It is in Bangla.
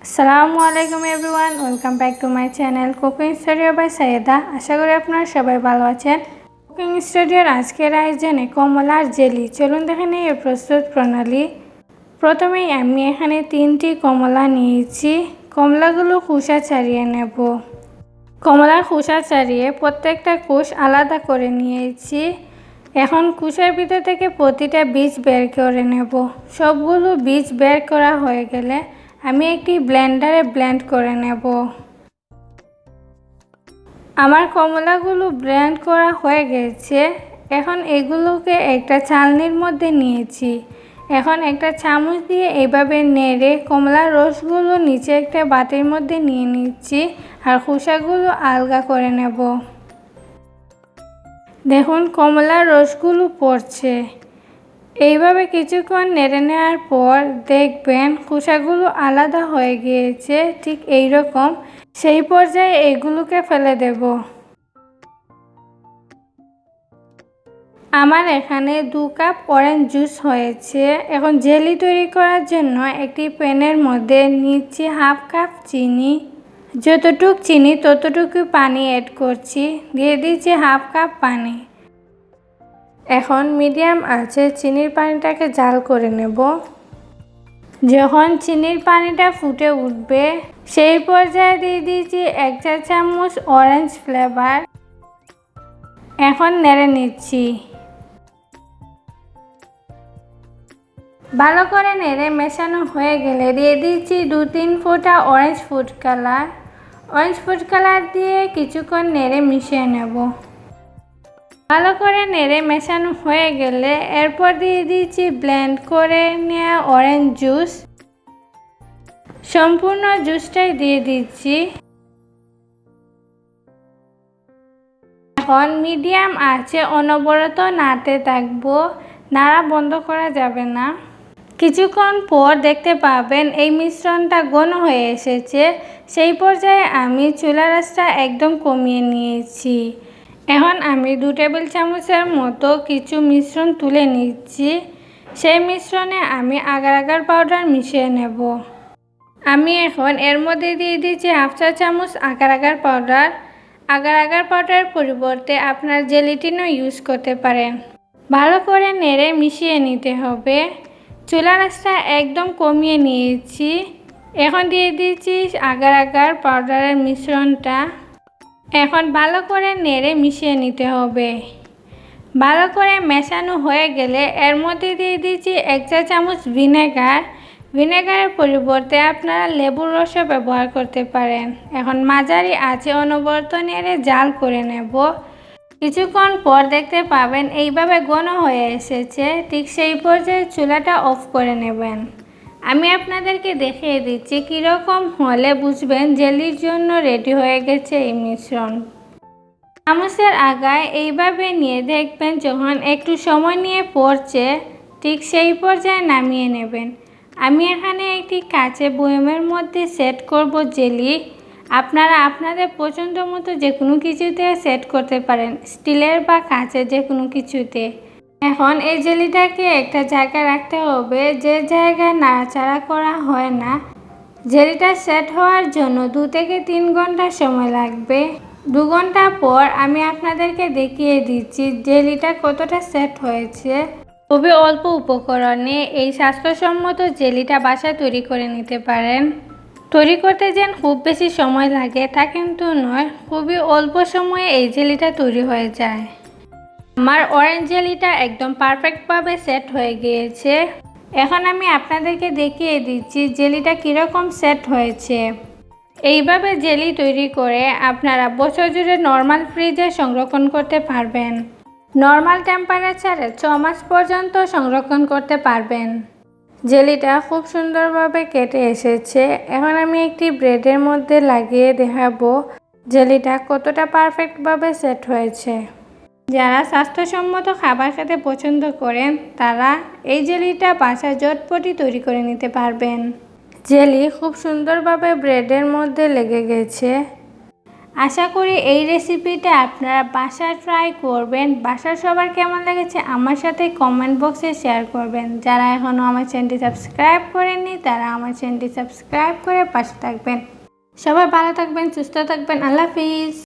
আসসালামু আলাইকুম everyone, welcome back to my channel cooking studio by Sayeda. আশা করি আপনারা সবাই ভালো আছেন। কুকিং স্টুডিওর আজকের আয়োজনে কমলার জেলি, চলুন দেখে নিই এর প্রস্তুত প্রণালী। প্রথমেই আমি এখানে 3টি কমলা নিয়েছি। কমলাগুলো খোসা ছাড়িয়ে নেব। কমলার খোসা ছাড়িয়ে প্রত্যেকটা কোষ আলাদা করে নিয়েছি। এখন খোসার ভিতর থেকে প্রতিটা বীজ বের করে নেব। সবগুলো বীজ বের করা হয়ে গেলে আমি একটি ব্লেন্ডারে ব্লেন্ড করে নেব। আমার কমলাগুলো ব্লেন্ড করা হয়ে গেছে। এখন এগুলোকে একটা চালনির মধ্যে নিয়েছি। এখন একটা চামচ দিয়ে এইভাবে নেড়ে কমলার রসগুলো নিচে একটা বাটির মধ্যে নিয়ে নিচ্ছি আর খোসাগুলো আলগা করে নেব। দেখুন কমলার রসগুলো পড়ছে। এইভাবে কিছুক্ষণ নেড়ে নেওয়ার পর দেখবেন খোসাগুলো আলাদা হয়ে গিয়েছে, ঠিক এই রকম। সেই পর্যায়ে এগুলোকে ফেলে দেব। আমার এখানে 2 কাপ অরেঞ্জ জুস হয়েছে। এখন জেলি তৈরি করার জন্য একটি প্যানের মধ্যে নিচ্ছি 1/2 কাপ চিনি। যতটুকু চিনি ততটুকু পানি অ্যাড করছি। দিয়ে দিচ্ছি 1/2 কাপ পানি। এখন মিডিয়াম আঁচে চিনির পানিটাকে জাল করে নেব। যখন চিনির পানিটা ফুটে উঠবে সেই পর্যায়ে দিয়ে দিয়েছি 1 চা চামচ অরেঞ্জ ফ্লেভার। এখন নেড়ে নিচ্ছি। ভালো করে নেড়ে মেশানো হয়ে গেলে দিয়ে দিচ্ছি 2-3 ফোঁটা orange food colour. Orange food colour দিয়ে কিছুক্ষণ নেড়ে মিশিয়ে নেব। ভালো করে নেড়ে মেশানো হয়ে গেলে এরপর দিয়ে দিচ্ছি ব্লেন্ড করে নেওয়া অরেঞ্জ জুস। সম্পূর্ণ জুসটাই দিয়ে দিচ্ছি। এখন মিডিয়াম আঁচে অনবরত নাড়তে থাকবো, নাড়া বন্ধ করা যাবে না। কিছুক্ষণ পর দেখতে পাবেন এই মিশ্রণটা ঘন হয়ে এসেছে। সেই পর্যায়ে আমি চুলার আঁচটা একদম কমিয়ে নিয়েছি। এখন আমি 2 টেবিল চামচের মতো কিছু মিশ্রণ তুলে নিচ্ছি। সেই মিশ্রণে আমি আগার আগার পাউডার মিশিয়ে নেব। আমি এখন এর মধ্যে দিয়ে দিচ্ছি 1/2 চা চামচ agar agar powder. Agar agar পাউডারের পরিবর্তে আপনার জেলিটিনও ইউজ করতে পারেন। ভালো করে নেড়ে মিশিয়ে নিতে হবে। চুলার আঁচটা একদম কমিয়ে নিয়েছি। এখন দিয়ে দিচ্ছি আগার আগার পাউডারের মিশ্রণটা। এখন ভালো করে নেড়ে মিশিয়ে নিতে হবে। ভালো করে মেশানো হয়ে গেলে এর মধ্যে দিয়ে দিচ্ছি 1 চা চামচ ভিনেগার। ভিনেগারের পরিবর্তে আপনারা লেবুর রসও ব্যবহার করতে পারেন। এখন মাঝারি আঁচে অনবরত নেড়ে জাল করে নেব। কিছুক্ষণ পর দেখতে পাবেন এইভাবে ঘন হয়ে এসেছে। ঠিক সেই পর্যায়ে চুলাটা অফ করে নেবেন। আমি আপনাদেরকে দেখিয়ে দিচ্ছি কীরকম হলে বুঝবেন জেলির জন্য রেডি হয়ে গেছে এই মিশ্রণ। চামচের আগায় এইভাবে নিয়ে দেখবেন যখন একটু সময় নিয়ে পড়ছে, ঠিক সেই পর্যায়ে নামিয়ে নেবেন। আমি এখানে একটি কাঁচের বয়ামের মধ্যে সেট করব জেলি। আপনারা আপনাদের পছন্দ মতো যে কোনো কিছুতে সেট করতে পারেন, স্টিলের বা কাঁচের যে কোনো কিছুতে। এখন এই জেলিটাকে একটা জায়গায় রাখতে হবে, যে জায়গায় নাড়াচাড়া করা হয় না। জেলিটা সেট হওয়ার জন্য 2 থেকে 3 ঘন্টা সময় লাগবে। 2 ঘন্টা পর আমি আপনাদেরকে দেখিয়ে দিচ্ছি জেলিটা কতটা সেট হয়েছে। খুবই অল্প উপকরণে এই স্বাস্থ্যসম্মত জেলিটা বাসায় তৈরি করে নিতে পারেন। তৈরি করতে যেন খুব বেশি সময় লাগে তা কিন্তু নয়, খুবই অল্প সময়ে এই জেলিটা তৈরি হয়ে যায়। আমার অরেঞ্জ জেলিটা একদম পারফেক্টভাবে সেট হয়ে গিয়েছে। এখন আমি আপনাদেরকে দেখিয়ে দিচ্ছি জেলিটা কীরকম সেট হয়েছে। এইভাবে জেলি তৈরি করে আপনারা বছর জুড়ে নর্মাল ফ্রিজে সংরক্ষণ করতে পারবেন। নর্মাল টেম্পারেচারে 6 মাস পর্যন্ত সংরক্ষণ করতে পারবেন। জেলিটা খুব সুন্দরভাবে কেটে এসেছে। এখন আমি একটি ব্রেডের মধ্যে লাগিয়ে দেখাবো জেলিটা কতটা পারফেক্টভাবে সেট হয়েছে। যারা স্বাস্থ্যসম্মত খাবার খেতে পছন্দ করেন তারা এই জেলিটা বাসায় ঝটপটি তৈরি করে নিতে পারবেন। জেলি খুব সুন্দরভাবে ব্রেডের মধ্যে লেগে গেছে। আশা করি এই রেসিপিটা আপনারা বাসায় ট্রাই করবেন। বাসার সবার কেমন লেগেছে আমার সাথে কমেন্ট বক্সে শেয়ার করবেন। যারা এখনও আমার চ্যানেলটি সাবস্ক্রাইব করেননি তারা আমার চ্যানেলটি সাবস্ক্রাইব করে পাশে থাকবেন। সবাই ভালো থাকবেন, সুস্থ থাকবেন। আল্লাহ হাফিজ।